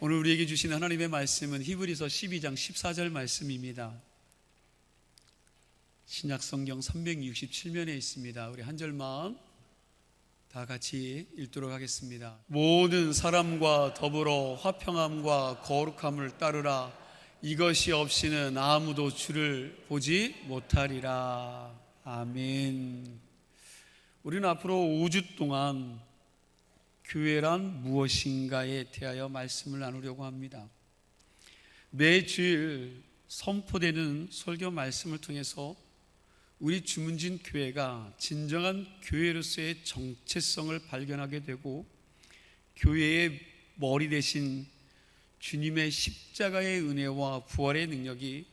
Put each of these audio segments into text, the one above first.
오늘 우리에게 주신 하나님의 말씀은 히브리서 12장 14절 말씀입니다. 신약성경 367면에 있습니다. 우리 한 절만 다 같이 읽도록 하겠습니다. 모든 사람과 더불어 화평함과 거룩함을 따르라. 이것이 없이는 아무도 주를 보지 못하리라. 아멘. 우리는 앞으로 5주 동안 교회란 무엇인가에 대하여 말씀을 나누려고 합니다. 매주일 선포되는 설교 말씀을 통해서 우리 주문진 교회가 진정한 교회로서의 정체성을 발견하게 되고, 교회의 머리 대신 주님의 십자가의 은혜와 부활의 능력이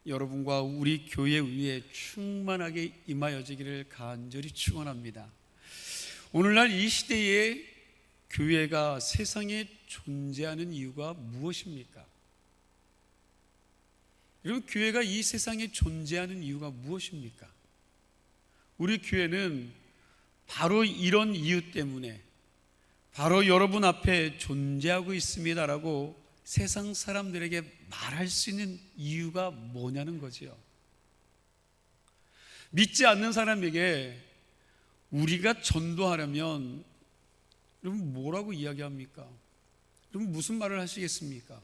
여러분과 우리 교회 위에 충만하게 임하여지기를 간절히 축원합니다. 오늘날 이 시대에 교회가 세상에 존재하는 이유가 무엇입니까? 여러분, 교회가 이 세상에 존재하는 이유가 무엇입니까? 우리 교회는 바로 이런 이유 때문에 바로 여러분 앞에 존재하고 있습니다라고 세상 사람들에게 말할 수 있는 이유가 뭐냐는 거지요. 믿지 않는 사람에게 우리가 전도하려면 여러분 뭐라고 이야기합니까? 여러분 무슨 말을 하시겠습니까?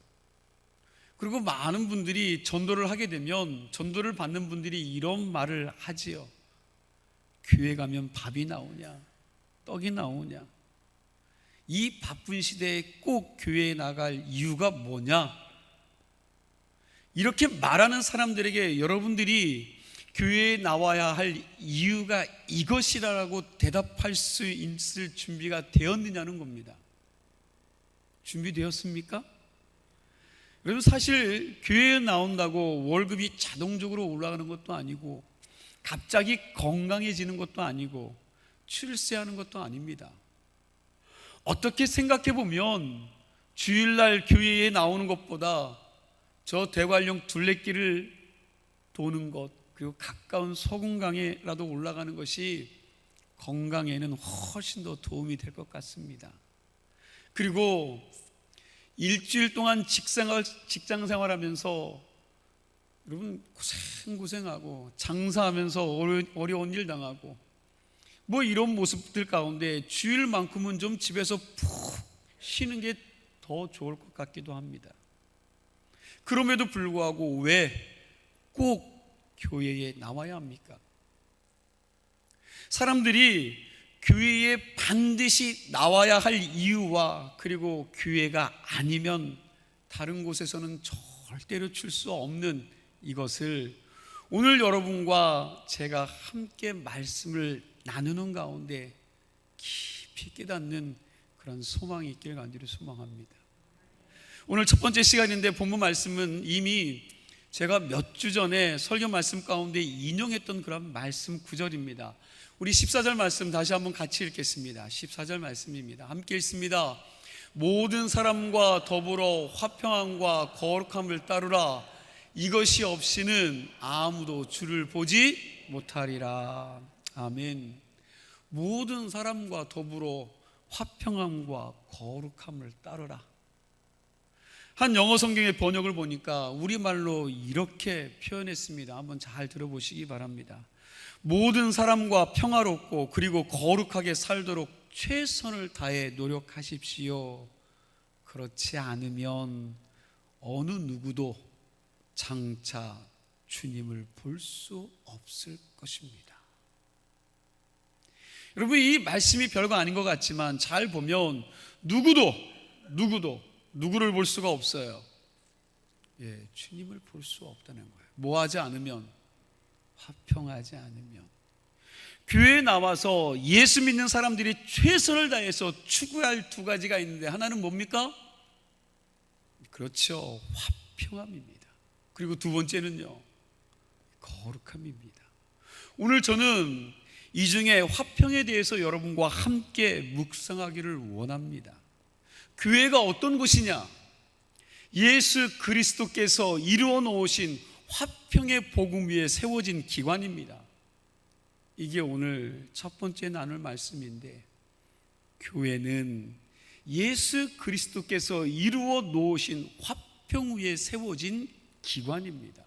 그리고 많은 분들이 전도를 하게 되면 전도를 받는 분들이 이런 말을 하지요. 교회 가면 밥이 나오냐? 떡이 나오냐? 이 바쁜 시대에 꼭 교회에 나갈 이유가 뭐냐? 이렇게 말하는 사람들에게 여러분들이 교회에 나와야 할 이유가 이것이라고 대답할 수 있을 준비가 되었느냐는 겁니다. 준비되었습니까? 여러분, 사실 교회에 나온다고 월급이 자동적으로 올라가는 것도 아니고, 갑자기 건강해지는 것도 아니고, 출세하는 것도 아닙니다. 어떻게 생각해 보면 주일날 교회에 나오는 것보다 저 대관령 둘레길을 도는 것, 그리고 가까운 소금강에라도 올라가는 것이 건강에는 훨씬 더 도움이 될 것 같습니다. 그리고 일주일 동안 직장 생활하면서 여러분 고생하고 장사하면서 어려운 일 당하고 뭐 이런 모습들 가운데 주일만큼은 좀 집에서 푹 쉬는 게 더 좋을 것 같기도 합니다. 그럼에도 불구하고 왜 꼭 교회에 나와야 합니까? 사람들이 교회에 반드시 나와야 할 이유와 그리고 교회가 아니면 다른 곳에서는 절대로 출 수 없는 이것을 오늘 여러분과 제가 함께 말씀을 나누는 가운데 깊이 깨닫는 그런 소망이 있길 간절히 소망합니다. 오늘 첫 번째 시간인데 본문 말씀은 이미 제가 몇 주 전에 설교 말씀 가운데 인용했던 그런 말씀 구절입니다. 우리 14절 말씀 다시 한번 같이 읽겠습니다. 14절 말씀입니다. 함께 읽습니다. 모든 사람과 더불어 화평함과 거룩함을 따르라. 이것이 없이는 아무도 주를 보지 못하리라. 아멘. 모든 사람과 더불어 화평함과 거룩함을 따르라. 한 영어 성경의 번역을 보니까 우리말로 이렇게 표현했습니다. 한번 잘 들어보시기 바랍니다. 모든 사람과 평화롭고 그리고 거룩하게 살도록 최선을 다해 노력하십시오. 그렇지 않으면 어느 누구도 장차 주님을 볼 수 없을 것입니다. 여러분, 이 말씀이 별거 아닌 것 같지만 잘 보면 누구도 누구를 볼 수가 없어요. 주님을 볼 수 없다는 거예요. 뭐 하지 않으면, 화평하지 않으면. 교회에 나와서 예수 믿는 사람들이 최선을 다해서 추구할 두 가지가 있는데, 하나는 뭡니까? 그렇죠, 화평함입니다. 그리고 두 번째는요, 거룩함입니다. 오늘 저는 이 중에 화평에 대해서 여러분과 함께 묵상하기를 원합니다. 교회가 어떤 곳이냐? 예수 그리스도께서 이루어 놓으신 화평의 복음 위에 세워진 기관입니다. 이게 오늘 첫 번째 나눌 말씀인데, 교회는 예수 그리스도께서 이루어 놓으신 화평 위에 세워진 기관입니다.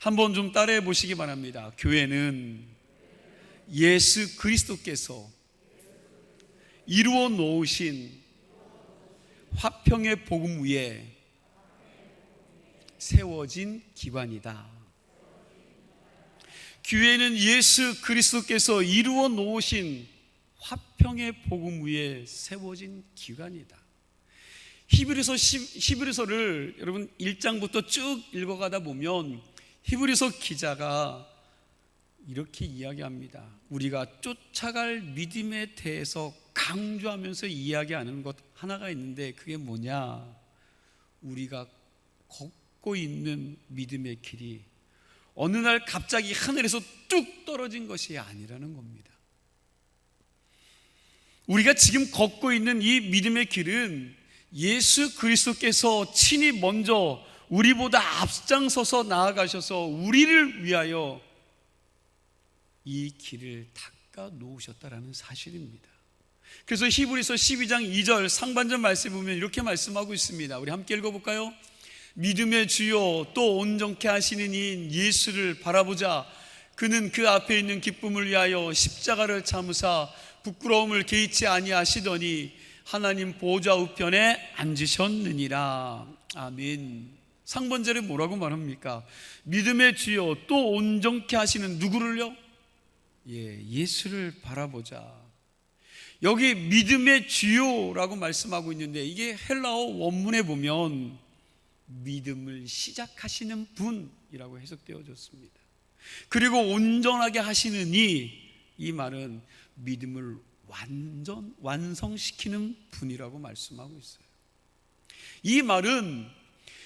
한번 좀 따라해 보시기 바랍니다. 교회는 예수 그리스도께서 이루어 놓으신 화평의 복음 위에 세워진 기관이다. 교회는 예수 그리스도께서 이루어 놓으신 화평의 복음 위에 세워진 기관이다. 히브리서를 여러분 1장부터 쭉 읽어가다 보면 히브리서 기자가 이렇게 이야기합니다. 우리가 쫓아갈 믿음에 대해서 강조하면서 이야기하는 것 하나가 있는데, 그게 뭐냐? 우리가 걷고 있는 믿음의 길이 어느 날 갑자기 하늘에서 뚝 떨어진 것이 아니라는 겁니다. 우리가 지금 걷고 있는 이 믿음의 길은 예수 그리스도께서 친히 먼저 우리보다 앞장서서 나아가셔서 우리를 위하여 이 길을 닦아 놓으셨다라는 사실입니다. 그래서 히브리서 12장 2절 상반절 말씀에 보면 이렇게 말씀하고 있습니다. 우리 함께 읽어볼까요? 믿음의 주요 또 온전케 하시는 이인 예수를 바라보자. 그는 그 앞에 있는 기쁨을 위하여 십자가를 참으사 부끄러움을 개의치 아니하시더니 하나님 보좌 우편에 앉으셨느니라. 아멘. 상반절에 뭐라고 말합니까? 믿음의 주요 또 온전케 하시는 누구를요? 예수를 바라보자. 여기 믿음의 주요라고 말씀하고 있는데, 이게 헬라어 원문에 보면 믿음을 시작하시는 분이라고 해석되어졌습니다. 그리고 온전하게 하시는 이 말은 믿음을 완성시키는 분이라고 말씀하고 있어요. 이 말은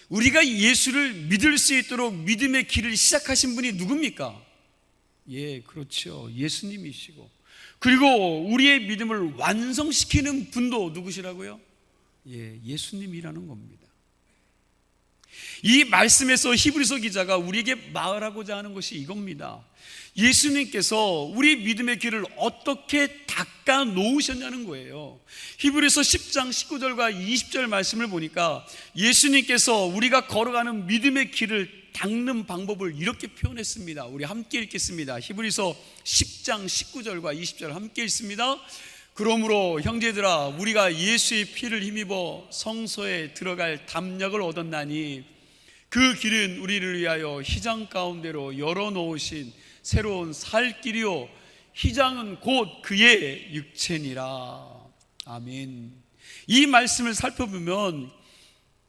우리가 예수를 믿을 수 있도록 믿음의 길을 시작하신 분이 누굽니까? 그렇죠. 예수님이시고, 그리고 우리의 믿음을 완성시키는 분도 누구시라고요? 예수님이라는 겁니다. 이 말씀에서 히브리서 기자가 우리에게 말하고자 하는 것이 이겁니다. 예수님께서 우리 믿음의 길을 어떻게 닦아 놓으셨냐는 거예요. 히브리서 10장 19절과 20절 말씀을 보니까 예수님께서 우리가 걸어가는 믿음의 길을 닦는 방법을 이렇게 표현했습니다. 우리 함께 읽겠습니다. 히브리서 10장 19절과 20절 함께 읽습니다. 그러므로 형제들아, 우리가 예수의 피를 힘입어 성소에 들어갈 담력을 얻었나니 그 길은 우리를 위하여 휘장 가운데로 열어놓으신 새로운 살 길이요 휘장은 곧 그의 육체니라. 아멘. 이 말씀을 살펴보면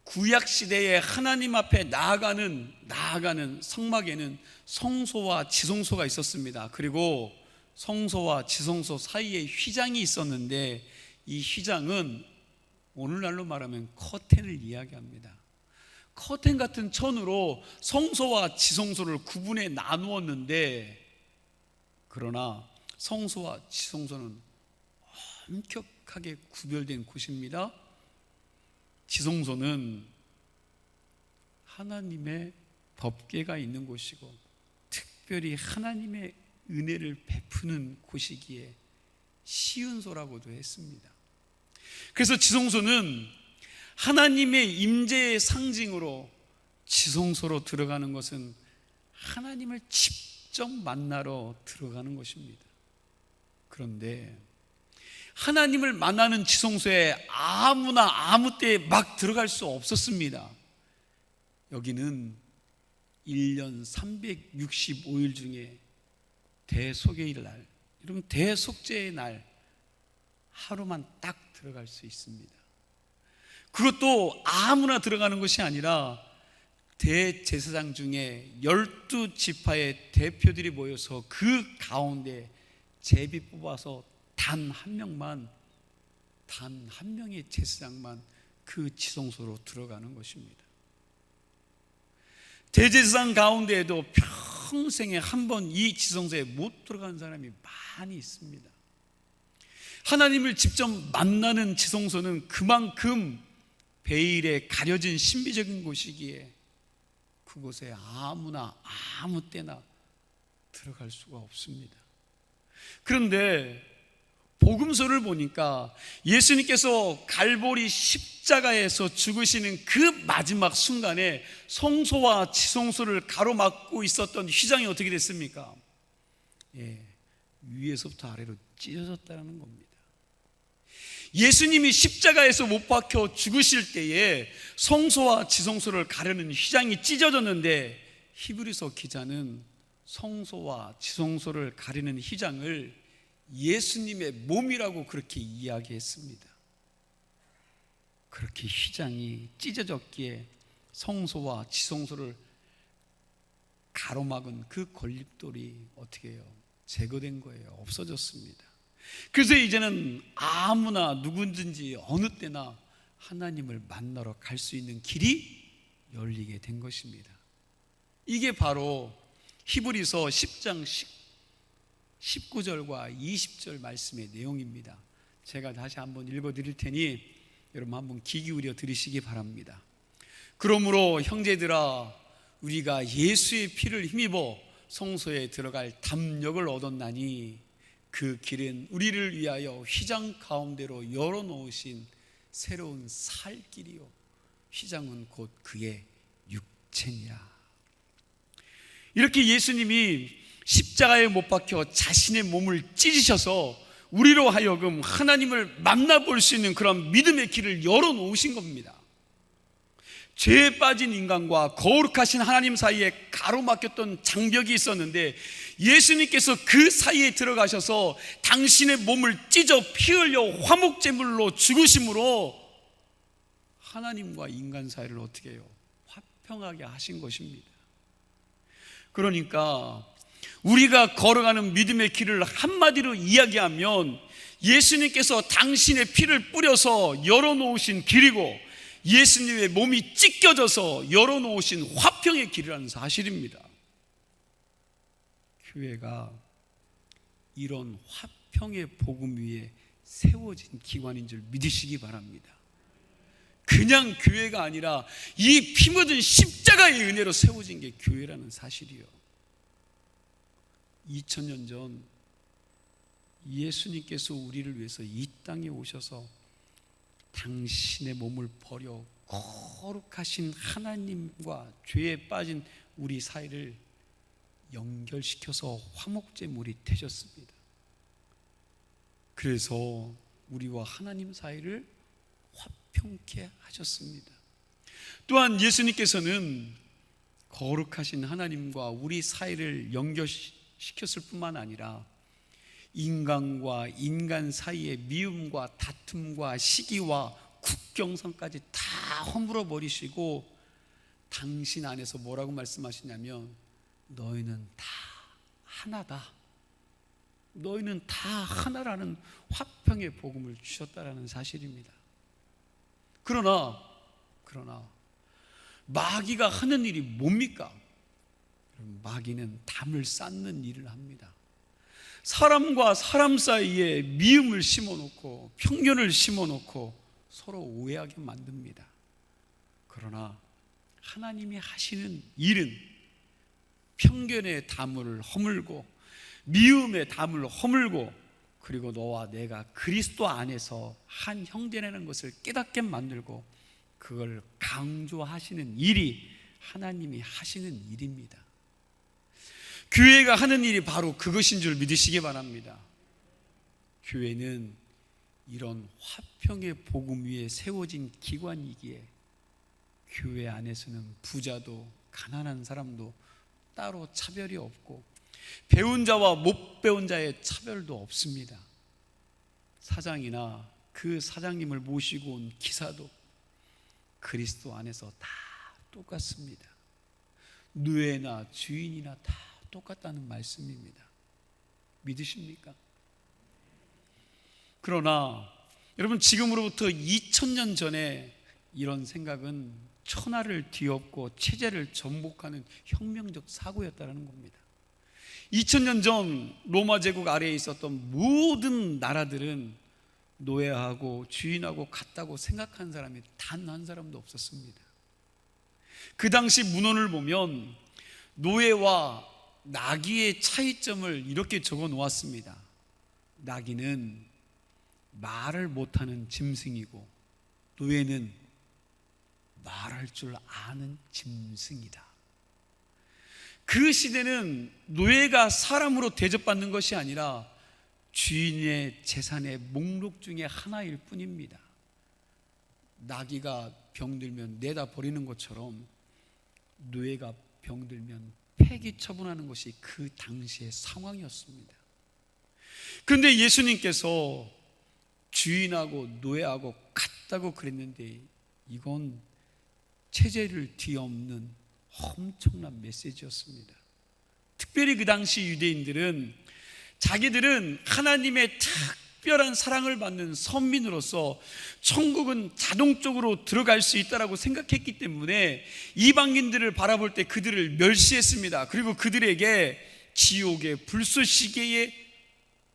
구약시대에 하나님 앞에 나아가는 성막에는 성소와 지성소가 있었습니다. 그리고 성소와 지성소 사이에 휘장이 있었는데, 이 휘장은 오늘날로 말하면 커튼을 이야기합니다. 커튼 같은 천으로 성소와 지성소를 구분해 나누었는데, 그러나 성소와 지성소는 엄격하게 구별된 곳입니다. 지성소는 하나님의 법궤가 있는 곳이고 특별히 하나님의 은혜를 베푸는 곳이기에 시은소라고도 했습니다. 그래서 지성소는 하나님의 임재의 상징으로 지성소로 들어가는 것은 하나님을 직접 만나러 들어가는 것입니다. 그런데 하나님을 만나는 지성소에 아무나 아무 때에 막 들어갈 수 없었습니다. 여기는 1년 365일 중에 대속의 날, 여러분 대속죄의 날 하루만 딱 들어갈 수 있습니다. 그것도 아무나 들어가는 것이 아니라 대제사장 중에 12지파의 대표들이 모여서 그 가운데 제비 뽑아서 단 한 명의 제사장만 그 지성소로 들어가는 것입니다. 대제사장 가운데에도 평생에 한 번 이 지성소에 못 들어간 사람이 많이 있습니다. 하나님을 직접 만나는 지성소는 그만큼 베일에 가려진 신비적인 곳이기에 그곳에 아무나 아무 때나 들어갈 수가 없습니다. 그런데 복음서를 보니까 예수님께서 갈보리 십자가에서 죽으시는 그 마지막 순간에 성소와 지성소를 가로막고 있었던 휘장이 어떻게 됐습니까? 위에서부터 아래로 찢어졌다는 겁니다. 예수님이 십자가에서 못 박혀 죽으실 때에 성소와 지성소를 가르는 휘장이 찢어졌는데, 히브리서 기자는 성소와 지성소를 가리는 휘장을 예수님의 몸이라고 그렇게 이야기했습니다. 그렇게 휘장이 찢어졌기에 성소와 지성소를 가로막은 그 걸림돌이 어떻게 해요? 제거된 거예요. 없어졌습니다. 그래서 이제는 아무나 누구든지 어느 때나 하나님을 만나러 갈 수 있는 길이 열리게 된 것입니다. 이게 바로 히브리서 10장 19절과 20절 말씀의 내용입니다. 제가 다시 한번 읽어 드릴 테니 여러분 한번 귀 기울여 들으시기 바랍니다. 그러므로 형제들아, 우리가 예수의 피를 힘입어 성소에 들어갈 담력을 얻었나니 그 길은 우리를 위하여 휘장 가운데로 열어놓으신 새로운 살 길이요, 휘장은 곧 그의 육체니라. 이렇게 예수님이 십자가에 못 박혀 자신의 몸을 찢으셔서 우리로 하여금 하나님을 만나볼 수 있는 그런 믿음의 길을 열어놓으신 겁니다. 죄에 빠진 인간과 거룩하신 하나님 사이에 가로막혔던 장벽이 있었는데, 예수님께서 그 사이에 들어가셔서 당신의 몸을 찢어 피 흘려 화목제물로 죽으심으로 하나님과 인간 사이를 어떻게 해요? 화평하게 하신 것입니다. 그러니까 우리가 걸어가는 믿음의 길을 한마디로 이야기하면 예수님께서 당신의 피를 뿌려서 열어놓으신 길이고, 예수님의 몸이 찢겨져서 열어놓으신 화평의 길이라는 사실입니다. 교회가 이런 화평의 복음 위에 세워진 기관인 줄 믿으시기 바랍니다. 그냥 교회가 아니라 이 피 묻은 십자가의 은혜로 세워진 게 교회라는 사실이요. 2000년 전 예수님께서 우리를 위해서 이 땅에 오셔서 당신의 몸을 버려 거룩하신 하나님과 죄에 빠진 우리 사이를 연결시켜서 화목제물이 되셨습니다. 그래서 우리와 하나님 사이를 화평케 하셨습니다. 또한 예수님께서는 거룩하신 하나님과 우리 사이를 연결시켰을 뿐만 아니라 인간과 인간 사이의 미움과 다툼과 시기와 국경선까지 다 허물어 버리시고 당신 안에서 뭐라고 말씀하시냐면, 너희는 다 하나다, 너희는 다 하나라는 화평의 복음을 주셨다라는 사실입니다. 그러나 마귀가 하는 일이 뭡니까? 마귀는 담을 쌓는 일을 합니다. 사람과 사람 사이에 미움을 심어놓고 편견을 심어놓고 서로 오해하게 만듭니다. 그러나 하나님이 하시는 일은 편견의 담을 허물고 미움의 담을 허물고, 그리고 너와 내가 그리스도 안에서 한 형제라는 것을 깨닫게 만들고 그걸 강조하시는 일이 하나님이 하시는 일입니다. 교회가 하는 일이 바로 그것인 줄 믿으시기 바랍니다. 교회는 이런 화평의 복음 위에 세워진 기관이기에 교회 안에서는 부자도 가난한 사람도 따로 차별이 없고 배운 자와 못 배운 자의 차별도 없습니다. 사장이나 그 사장님을 모시고 온 기사도 그리스도 안에서 다 똑같습니다. 노예나 주인이나 다 똑같다는 말씀입니다. 믿으십니까? 그러나 여러분, 지금으로부터 2000년 전에 이런 생각은 천하를 뒤엎고 체제를 전복하는 혁명적 사고였다는 겁니다. 2000년 전 로마 제국 아래에 있었던 모든 나라들은 노예하고 주인하고 같다고 생각한 사람이 단 한 사람도 없었습니다. 그 당시 문헌을 보면 노예와 나귀의 차이점을 이렇게 적어 놓았습니다. 나귀는 말을 못하는 짐승이고 노예는 말할 줄 아는 짐승이다. 그 시대는 노예가 사람으로 대접받는 것이 아니라 주인의 재산의 목록 중에 하나일 뿐입니다. 나귀가 병들면 내다 버리는 것처럼 노예가 병들면 폐기 처분하는 것이 그 당시의 상황이었습니다. 그런데 예수님께서 주인하고 노예하고 같다고 그랬는데 이건 체제를 뒤엎는 엄청난 메시지였습니다. 특별히 그 당시 유대인들은 자기들은 하나님의 특별한 사랑을 받는 선민으로서 천국은 자동적으로 들어갈 수 있다고 생각했기 때문에 이방인들을 바라볼 때 그들을 멸시했습니다. 그리고 그들에게 지옥의 불쏘시개에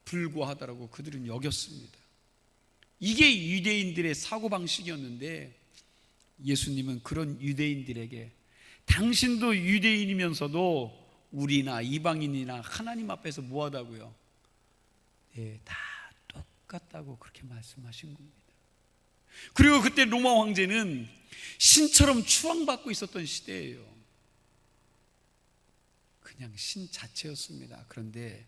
불과하다라고 그들은 여겼습니다. 이게 유대인들의 사고방식이었는데 예수님은 그런 유대인들에게 당신도 유대인이면서도 우리나 이방인이나 하나님 앞에서 뭐하다고요? 네, 다 똑같다고 그렇게 말씀하신 겁니다. 그리고 그때 로마 황제는 신처럼 추앙받고 있었던 시대예요. 그냥 신 자체였습니다. 그런데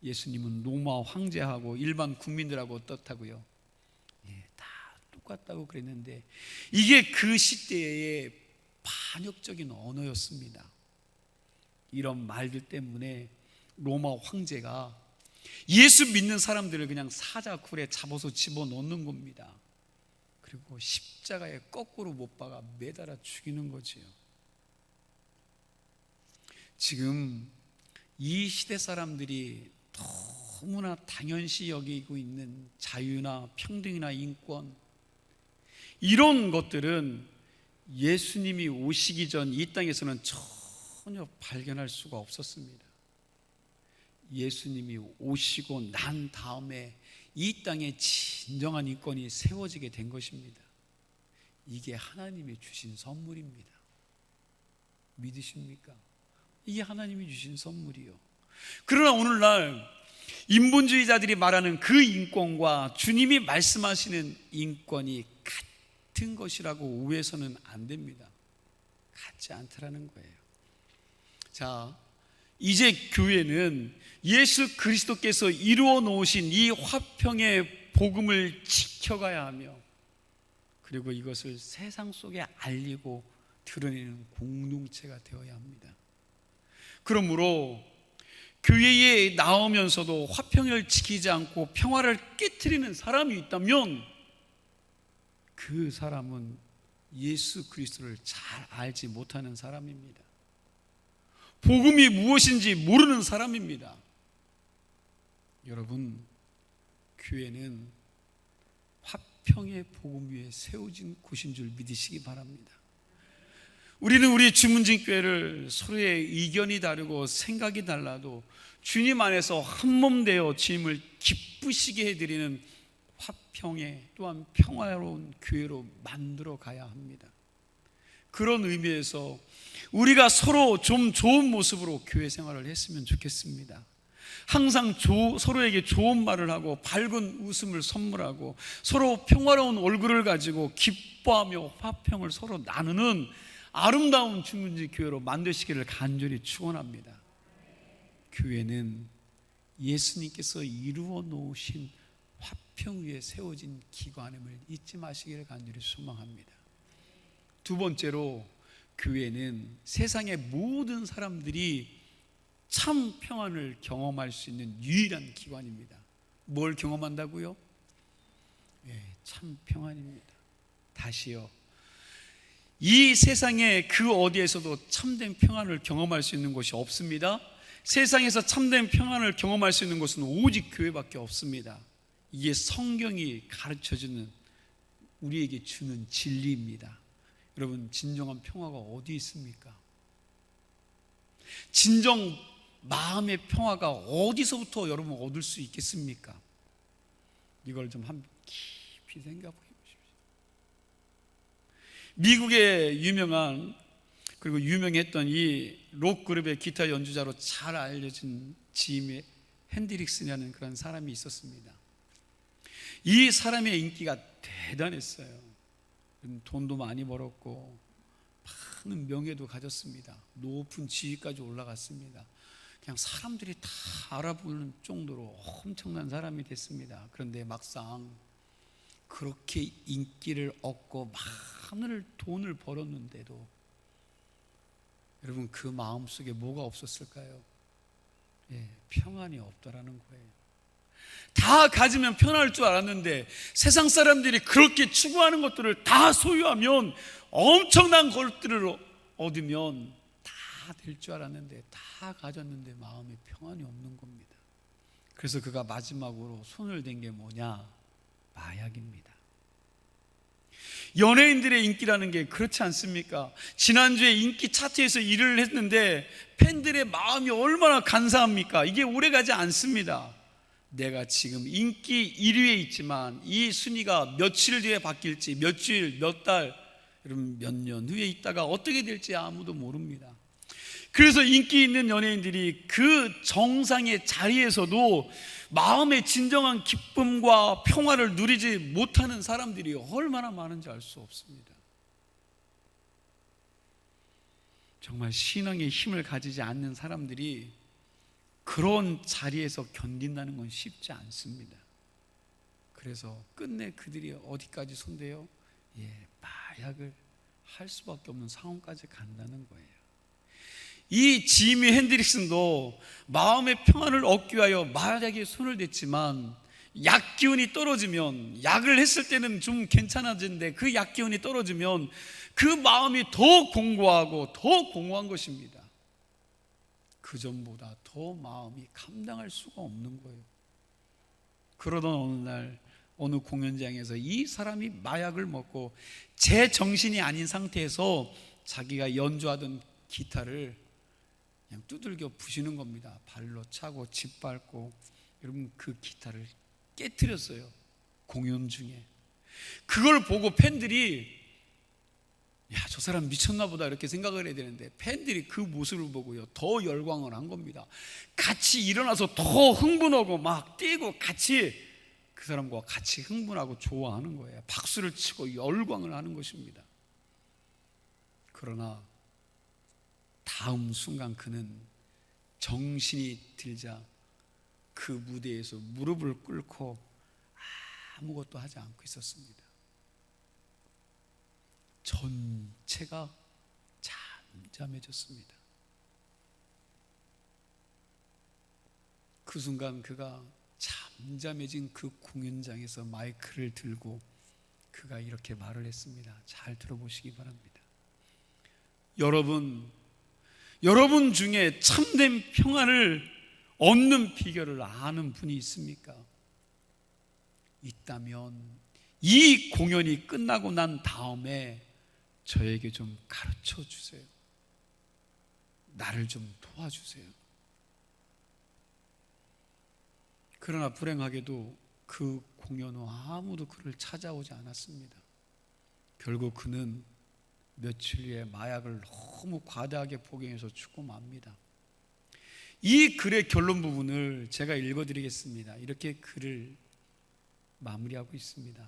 예수님은 로마 황제하고 일반 국민들하고 어떻다고요? 예, 다 똑같다고 그랬는데 이게 그 시대의 반역적인 언어였습니다. 이런 말들 때문에 로마 황제가 예수 믿는 사람들을 그냥 사자굴에 잡아서 집어넣는 겁니다. 그리고 십자가에 거꾸로 못 박아 매달아 죽이는 거지요. 지금 이 시대 사람들이 너무나 당연시 여기고 있는 자유나 평등이나 인권, 이런 것들은 예수님이 오시기 전 이 땅에서는 전혀 발견할 수가 없었습니다. 예수님이 오시고 난 다음에 이 땅에 진정한 인권이 세워지게 된 것입니다. 이게 하나님이 주신 선물입니다. 믿으십니까? 이게 하나님이 주신 선물이요. 그러나 오늘날 인본주의자들이 말하는 그 인권과 주님이 말씀하시는 인권이 같은 것이라고 오해해서는 안 됩니다. 같지 않다라는 거예요. 자, 이제 교회는 예수 그리스도께서 이루어 놓으신 이 화평의 복음을 지켜가야 하며 그리고 이것을 세상 속에 알리고 드러내는 공동체가 되어야 합니다. 그러므로 교회에 나오면서도 화평을 지키지 않고 평화를 깨트리는 사람이 있다면 그 사람은 예수 그리스도를 잘 알지 못하는 사람입니다. 복음이 무엇인지 모르는 사람입니다. 여러분, 교회는 화평의 복음 위에 세워진 곳인 줄 믿으시기 바랍니다. 우리는 우리 주문진 교회를 서로의 의견이 다르고 생각이 달라도 주님 안에서 한몸 되어 주님을 기쁘시게 해드리는 화평의 또한 평화로운 교회로 만들어 가야 합니다. 그런 의미에서 우리가 서로 좀 좋은 모습으로 교회 생활을 했으면 좋겠습니다. 항상 서로에게 좋은 말을 하고 밝은 웃음을 선물하고 서로 평화로운 얼굴을 가지고 기뻐하며 화평을 서로 나누는 아름다운 주문진 교회로 만드시기를 간절히 축원합니다. 교회는 예수님께서 이루어 놓으신 화평 위에 세워진 기관임을 잊지 마시기를 간절히 소망합니다. 두 번째로, 교회는 세상의 모든 사람들이 참 평안을 경험할 수 있는 유일한 기관입니다. 뭘 경험한다고요? 참 평안입니다. 다시요, 이 세상에 그 어디에서도 참된 평안을 경험할 수 있는 곳이 없습니다. 세상에서 참된 평안을 경험할 수 있는 곳은 오직 교회밖에 없습니다. 이게 성경이 가르쳐주는, 우리에게 주는 진리입니다. 여러분, 진정한 평화가 어디 있습니까? 진정 마음의 평화가 어디서부터 여러분 얻을 수 있겠습니까? 이걸 좀 한번 깊이 생각해 보십시오. 미국의 유명한, 그리고 유명했던 이 록 그룹의 기타 연주자로 잘 알려진 지미 핸드릭스라는 그런 사람이 있었습니다. 이 사람의 인기가 대단했어요. 돈도 많이 벌었고 많은 명예도 가졌습니다. 높은 지위까지 올라갔습니다. 그냥 사람들이 다 알아보는 정도로 엄청난 사람이 됐습니다. 그런데 막상 그렇게 인기를 얻고 많은 돈을 벌었는데도 여러분, 그 마음속에 뭐가 없었을까요? 평안이 없더라는 거예요. 다 가지면 편할 줄 알았는데 세상 사람들이 그렇게 추구하는 것들을 다 소유하면, 엄청난 것들을 얻으면 다 될 줄 알았는데 다 가졌는데 마음에 평안이 없는 겁니다. 그래서 그가 마지막으로 손을 댄 게 뭐냐? 마약입니다. 연예인들의 인기라는 게 그렇지 않습니까? 지난주에 인기 차트에서 일을 했는데 팬들의 마음이 얼마나 간사합니까? 이게 오래가지 않습니다. 내가 지금 인기 1위에 있지만 이 순위가 며칠 뒤에 바뀔지, 몇 주일, 몇 달, 여러분 몇 년 후에 있다가 어떻게 될지 아무도 모릅니다. 그래서 인기 있는 연예인들이 그 정상의 자리에서도 마음의 진정한 기쁨과 평화를 누리지 못하는 사람들이 얼마나 많은지 알 수 없습니다. 정말 신앙의 힘을 가지지 않는 사람들이 그런 자리에서 견딘다는 건 쉽지 않습니다. 그래서 끝내 그들이 어디까지 손대요? 마약을 할 수밖에 없는 상황까지 간다는 거예요. 이 지미 핸드릭슨도 마음의 평안을 얻기 위하여 마약에 손을 댔지만 약 기운이 떨어지면, 약을 했을 때는 좀 괜찮아지는데 그 약 기운이 떨어지면 그 마음이 더 공고하고 더 공허한 것입니다. 그 전보다 더 마음이 감당할 수가 없는 거예요. 그러던 어느 날 어느 공연장에서 이 사람이 마약을 먹고 제 정신이 아닌 상태에서 자기가 연주하던 기타를 그냥 두들겨 부시는 겁니다. 발로 차고 짓밟고. 여러분, 그 기타를 깨트렸어요. 공연 중에. 그걸 보고 팬들이 저 사람 미쳤나 보다 이렇게 생각을 해야 되는데, 팬들이 그 모습을 보고요 더 열광을 한 겁니다. 같이 일어나서 더 흥분하고 막 뛰고 같이 그 사람과 같이 흥분하고 좋아하는 거예요. 박수를 치고 열광을 하는 것입니다. 그러나 다음 순간 그는 정신이 들자 그 무대에서 무릎을 꿇고 아무것도 하지 않고 있었습니다. 전체가 잠잠해졌습니다. 그 순간 그가 잠잠해진 그 공연장에서 마이크를 들고 그가 이렇게 말을 했습니다. 잘 들어보시기 바랍니다. 여러분 중에 참된 평안을 얻는 비결을 아는 분이 있습니까? 있다면 이 공연이 끝나고 난 다음에 저에게 좀 가르쳐 주세요. 나를 좀 도와주세요. 그러나 불행하게도 그 공연 후 아무도 그를 찾아오지 않았습니다. 결국 그는 며칠 후에 마약을 너무 과다하게 복용해서 죽고 맙니다. 이 글의 결론 부분을 제가 읽어드리겠습니다. 이렇게 글을 마무리하고 있습니다.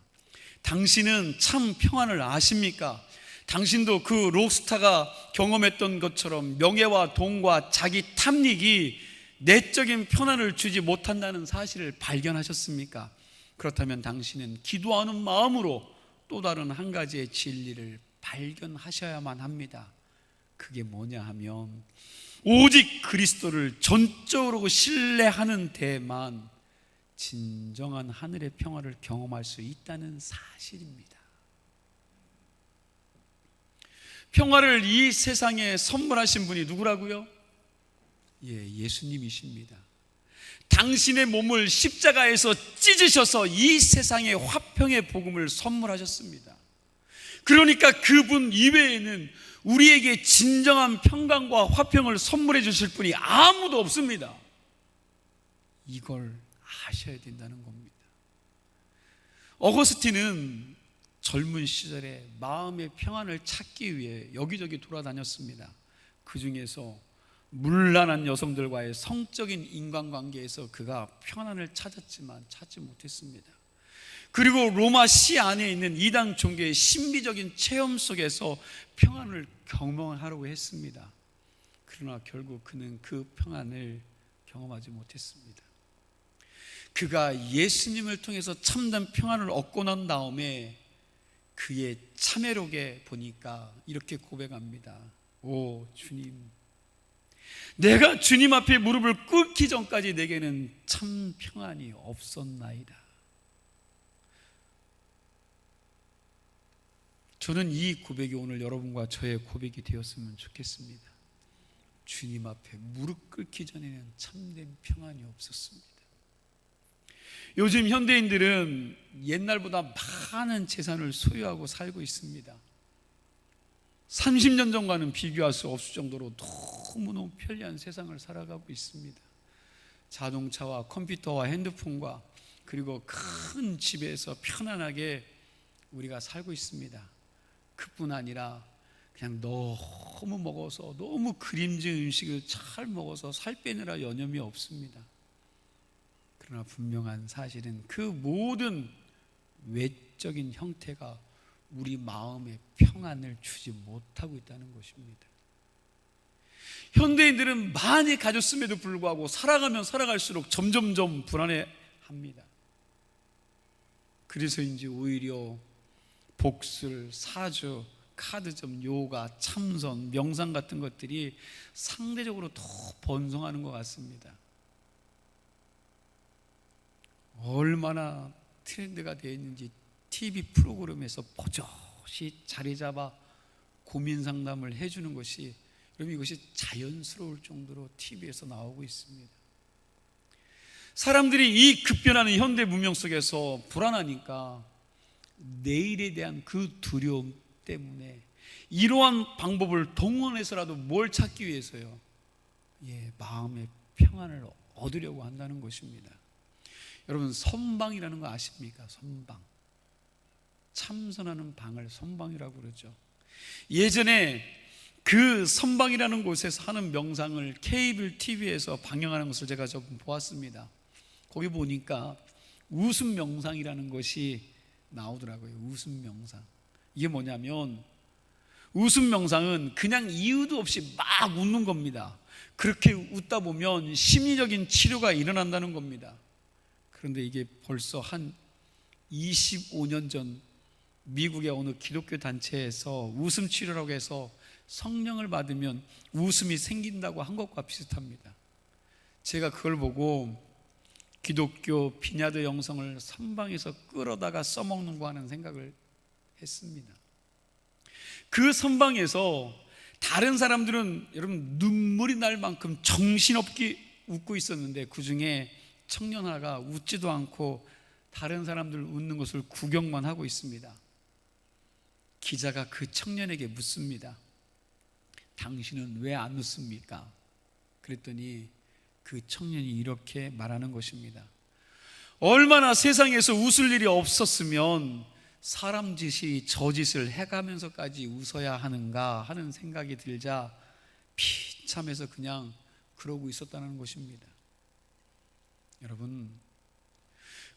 당신은 참 평안을 아십니까? 당신도 그 록스타가 경험했던 것처럼 명예와 돈과 자기 탐닉이 내적인 편안을 주지 못한다는 사실을 발견하셨습니까? 그렇다면 당신은 기도하는 마음으로 또 다른 한 가지의 진리를 발견하셔야만 합니다. 그게 뭐냐 하면 오직 그리스도를 전적으로 신뢰하는 데만 진정한 하늘의 평화를 경험할 수 있다는 사실입니다. 평화를 이 세상에 선물하신 분이 누구라고요? 예수님이십니다. 당신의 몸을 십자가에서 찢으셔서 이 세상에 화평의 복음을 선물하셨습니다. 그러니까 그분 이외에는 우리에게 진정한 평강과 화평을 선물해 주실 분이 아무도 없습니다. 이걸 아셔야 된다는 겁니다. 어거스틴은 젊은 시절에 마음의 평안을 찾기 위해 여기저기 돌아다녔습니다. 그 중에서 문란한 여성들과의 성적인 인간관계에서 그가 평안을 찾았지만 찾지 못했습니다. 그리고 로마 시 안에 있는 이단 종교의 신비적인 체험 속에서 평안을 경험하려고 했습니다. 그러나 결국 그는 그 평안을 경험하지 못했습니다. 그가 예수님을 통해서 참된 평안을 얻고 난 다음에 그의 참회록에 보니까 이렇게 고백합니다. 오 주님, 내가 주님 앞에 무릎을 꿇기 전까지 내게는 참 평안이 없었나이다. 저는 이 고백이 오늘 여러분과 저의 고백이 되었으면 좋겠습니다. 주님 앞에 무릎 꿇기 전에는 참된 평안이 없었습니다. 요즘 현대인들은 옛날보다 많은 재산을 소유하고 살고 있습니다. 30년 전과는 비교할 수 없을 정도로 너무너무 편리한 세상을 살아가고 있습니다. 자동차와 컴퓨터와 핸드폰과 그리고 큰 집에서 편안하게 우리가 살고 있습니다. 그뿐 아니라 그냥 너무 먹어서, 너무 그림진 음식을 잘 먹어서 살 빼느라 여념이 없습니다. 그러나 분명한 사실은 그 모든 외적인 형태가 우리 마음에 평안을 주지 못하고 있다는 것입니다. 현대인들은 많이 가졌음에도 불구하고 살아가면 살아갈수록 점점점 불안해합니다. 그래서인지 오히려 복술, 사주, 카드점, 요가, 참선, 명상 같은 것들이 상대적으로 더 번성하는 것 같습니다. 얼마나 트렌드가 되어 있는지 TV 프로그램에서 버젓이 자리 잡아 고민 상담을 해주는 것이, 여러분 이것이 자연스러울 정도로 TV에서 나오고 있습니다. 사람들이 이 급변하는 현대 문명 속에서 불안하니까 내일에 대한 그 두려움 때문에 이러한 방법을 동원해서라도 뭘 찾기 위해서요? 마음의 평안을 얻으려고 한다는 것입니다. 여러분 선방이라는 거 아십니까? 선방. 참선하는 방을 선방이라고 그러죠. 예전에 그 선방이라는 곳에서 하는 명상을 케이블 TV에서 방영하는 것을 제가 좀 보았습니다. 거기 보니까 웃음 명상이라는 것이 나오더라고요. 웃음 명상. 이게 뭐냐면 웃음 명상은 그냥 이유도 없이 막 웃는 겁니다. 그렇게 웃다 보면 심리적인 치료가 일어난다는 겁니다. 그런데 이게 벌써 한 25년 전 미국의 어느 기독교 단체에서 웃음 치료라고 해서 성령을 받으면 웃음이 생긴다고 한 것과 비슷합니다. 제가 그걸 보고 기독교 비냐드 영성을 선방에서 끌어다가 써먹는가 하는 생각을 했습니다. 그 선방에서 다른 사람들은 여러분 눈물이 날 만큼 정신없게 웃고 있었는데 그 중에 청년 하나가 웃지도 않고 다른 사람들 웃는 것을 구경만 하고 있습니다. 기자가 그 청년에게 묻습니다. 당신은 왜 안 웃습니까? 그랬더니 그 청년이 이렇게 말하는 것입니다. 얼마나 세상에서 웃을 일이 없었으면 사람 짓이 저 짓을 해가면서까지 웃어야 하는가 하는 생각이 들자 비참해서 그냥 그러고 있었다는 것입니다. 여러분,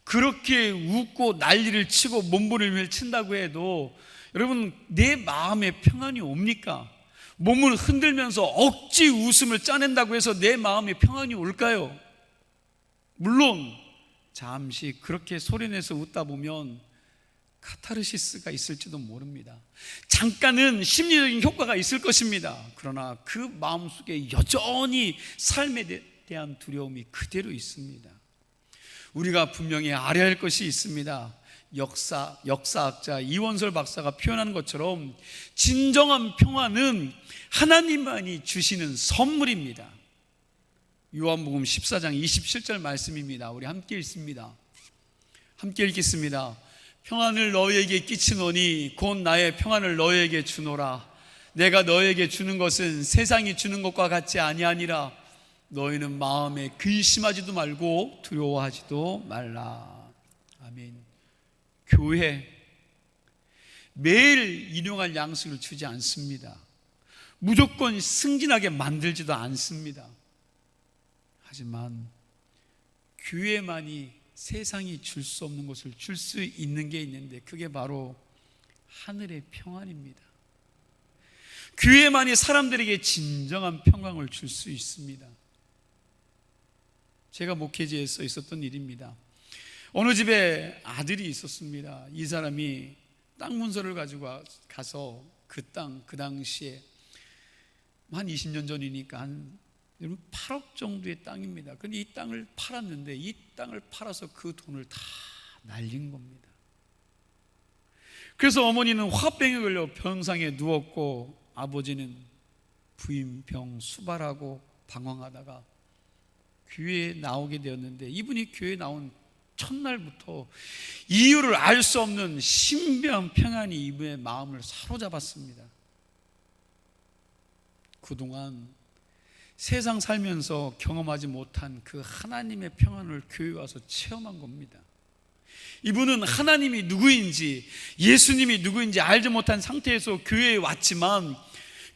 그렇게 웃고 난리를 치고 몸부림을 친다고 해도 여러분 내 마음에 평안이 옵니까? 몸을 흔들면서 억지 웃음을 짜낸다고 해서 내 마음에 평안이 올까요? 물론 잠시 그렇게 소리내서 웃다 보면 카타르시스가 있을지도 모릅니다. 잠깐은 심리적인 효과가 있을 것입니다. 그러나 그 마음속에 여전히 삶에 대한 두려움이 그대로 있습니다. 우리가 분명히 알아야 할 것이 있습니다. 역사학자 이원설 박사가 표현한 것처럼 진정한 평안은 하나님만이 주시는 선물입니다. 요한복음 14장 27절 말씀입니다. 우리 함께 읽습니다. 함께 읽겠습니다. 평안을 너희에게 끼치노니 곧 나의 평안을 너희에게 주노라. 내가 너희에게 주는 것은 세상이 주는 것과 같지 아니하니라. 너희는 마음에 근심하지도 말고 두려워하지도 말라. 아멘. 교회 매일 일용할 양식을 주지 않습니다. 무조건 승진하게 만들지도 않습니다. 하지만 교회만이 세상이 줄 수 없는 것을 줄 수 있는 게 있는데, 그게 바로 하늘의 평안입니다. 교회만이 사람들에게 진정한 평강을 줄 수 있습니다. 제가 목회지에서 있었던 일입니다. 어느 집에 아들이 있었습니다. 이 사람이 땅 문서를 가지고 가서 그 땅, 그 당시에 한 20년 전이니까 한 8억 정도의 땅입니다. 그런데 이 땅을 팔았는데, 이 땅을 팔아서 그 돈을 다 날린 겁니다. 그래서 어머니는 화병에 걸려 병상에 누웠고, 아버지는 부인병 수발하고 방황하다가 교회에 나오게 되었는데, 이분이 교회에 나온 첫날부터 이유를 알 수 없는 신비한 평안이 이분의 마음을 사로잡았습니다. 그동안 세상 살면서 경험하지 못한 그 하나님의 평안을 교회에 와서 체험한 겁니다. 이분은 하나님이 누구인지, 예수님이 누구인지 알지 못한 상태에서 교회에 왔지만,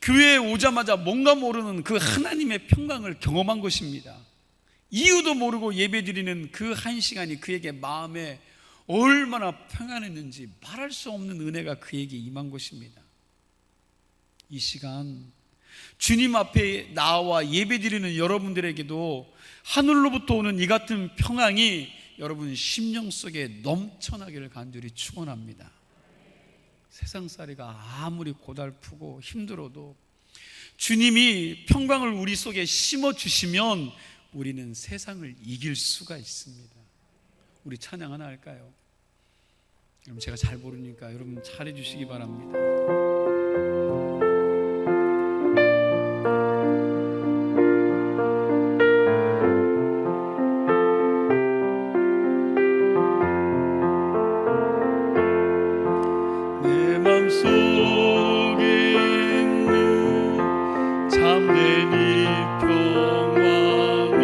교회에 오자마자 뭔가 모르는 그 하나님의 평강을 경험한 것입니다. 이유도 모르고 예배드리는 그 한 시간이 그에게 마음에 얼마나 평안했는지 말할 수 없는 은혜가 그에게 임한 것입니다. 이 시간 주님 앞에 나와 예배드리는 여러분들에게도 하늘로부터 오는 이 같은 평안이 여러분 심령 속에 넘쳐나기를 간절히 축원합니다. 세상살이가 아무리 고달프고 힘들어도 주님이 평강을 우리 속에 심어주시면 우리는 세상을 이길 수가 있습니다. 우리 찬양 하나 할까요? 여러분, 제가 잘 모르니까 여러분 잘해 주시기 바랍니다. 내 맘속에 있는 참된 이 평안은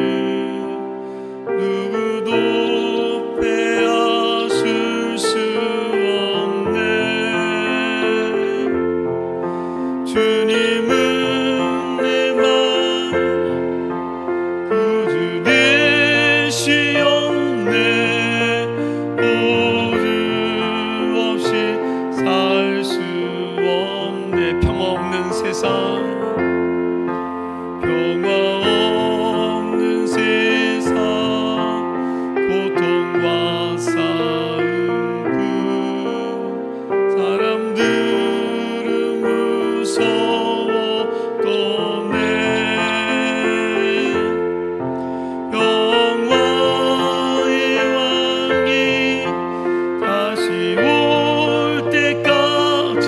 누구도 빼앗을 수 없네. 주님은 내 맘 구주 되시옵네. 오주 없이 살 수 없네. 평화 없는 세상, 평화 없는 세상, 고통과 싸움, 사람들은 무서워 떠네. 영화의 왕이 다시 올 때까지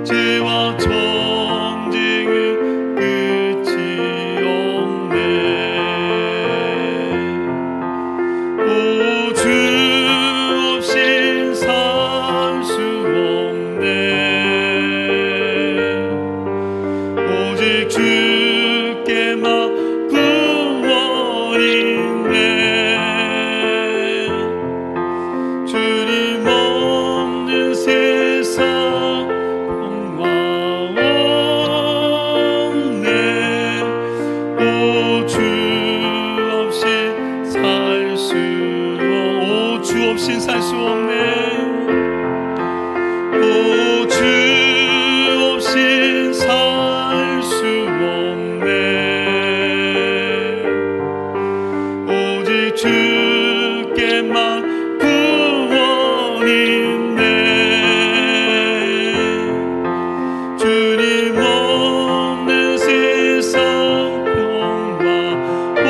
죄와 전쟁은 끝이 없네. 오주 없인 살 수 없네. 오직 주께만 구원 있네. 주님 없는 세상 평화 없네. 오주 없이 살 수 오주 없인 살 수 없네. 오주 없인 살 수 없네. 오직 주께만 구원 있네. 주님 없는 세상 평화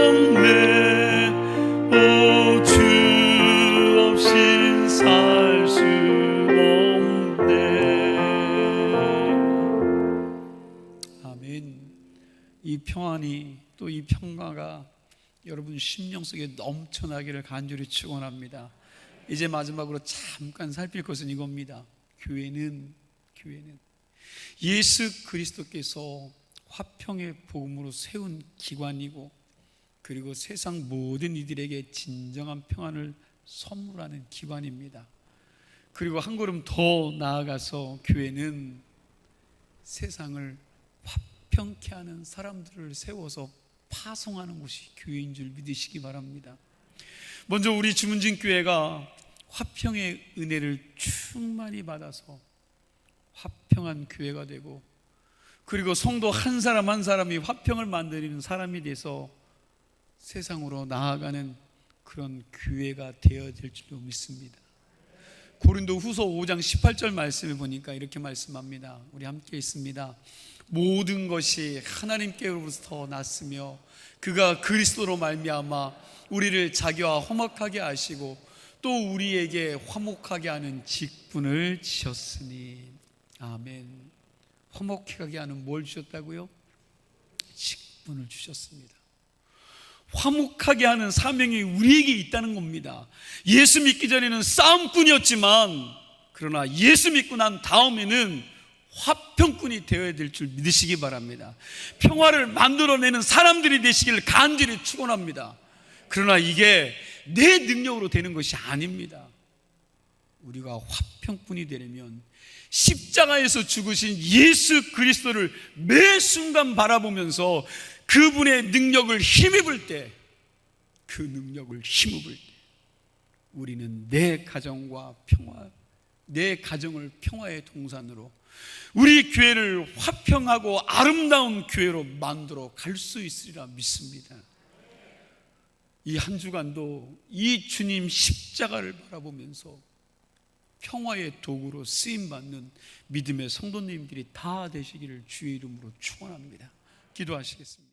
없네. 오주 없인 살 수 없네. 아멘. 이 평안이, 또 이 평화가 여러분 심령 속에 넘쳐나기를 간절히 축원합니다. 이제 마지막으로 잠깐 살필 것은 이겁니다. 교회는 예수 그리스도께서 화평의 복음으로 세운 기관이고, 그리고 세상 모든 이들에게 진정한 평안을 선물하는 기관입니다. 그리고 한 걸음 더 나아가서 교회는 세상을 화평케 하는 사람들을 세워서 파송하는 곳이 교회인 줄 믿으시기 바랍니다. 먼저 우리 주문진 교회가 화평의 은혜를 충만히 받아서 화평한 교회가 되고, 그리고 성도 한 사람 한 사람이 화평을 만드는 사람이 돼서 세상으로 나아가는 그런 교회가 되어질 줄로 믿습니다. 고린도 후서 5장 18절 말씀을 보니까 이렇게 말씀합니다. 우리 함께 있습니다. 모든 것이 하나님께로부터 났으며 그가 그리스도로 말미암아 우리를 자기와 화목하게 하시고 또 우리에게 화목하게 하는 직분을 지셨으니. 아멘. 화목하게 하는 뭘 주셨다고요? 직분을 주셨습니다. 화목하게 하는 사명이 우리에게 있다는 겁니다. 예수 믿기 전에는 싸움꾼이었지만, 그러나 예수 믿고 난 다음에는 화평꾼이 되어야 될 줄 믿으시기 바랍니다. 평화를 만들어내는 사람들이 되시길 간절히 축원합니다. 그러나 이게 내 능력으로 되는 것이 아닙니다. 우리가 화평꾼이 되려면 십자가에서 죽으신 예수 그리스도를 매 순간 바라보면서 그분의 능력을 힘입을 때, 그 능력을 힘입을 때 우리는 내 가정과 평화, 내 가정을 평화의 동산으로, 우리 교회를 화평하고 아름다운 교회로 만들어 갈 수 있으리라 믿습니다. 이 한 주간도 이 주님 십자가를 바라보면서 평화의 도구로 쓰임받는 믿음의 성도님들이 다 되시기를 주의 이름으로 축원합니다. 기도하시겠습니다.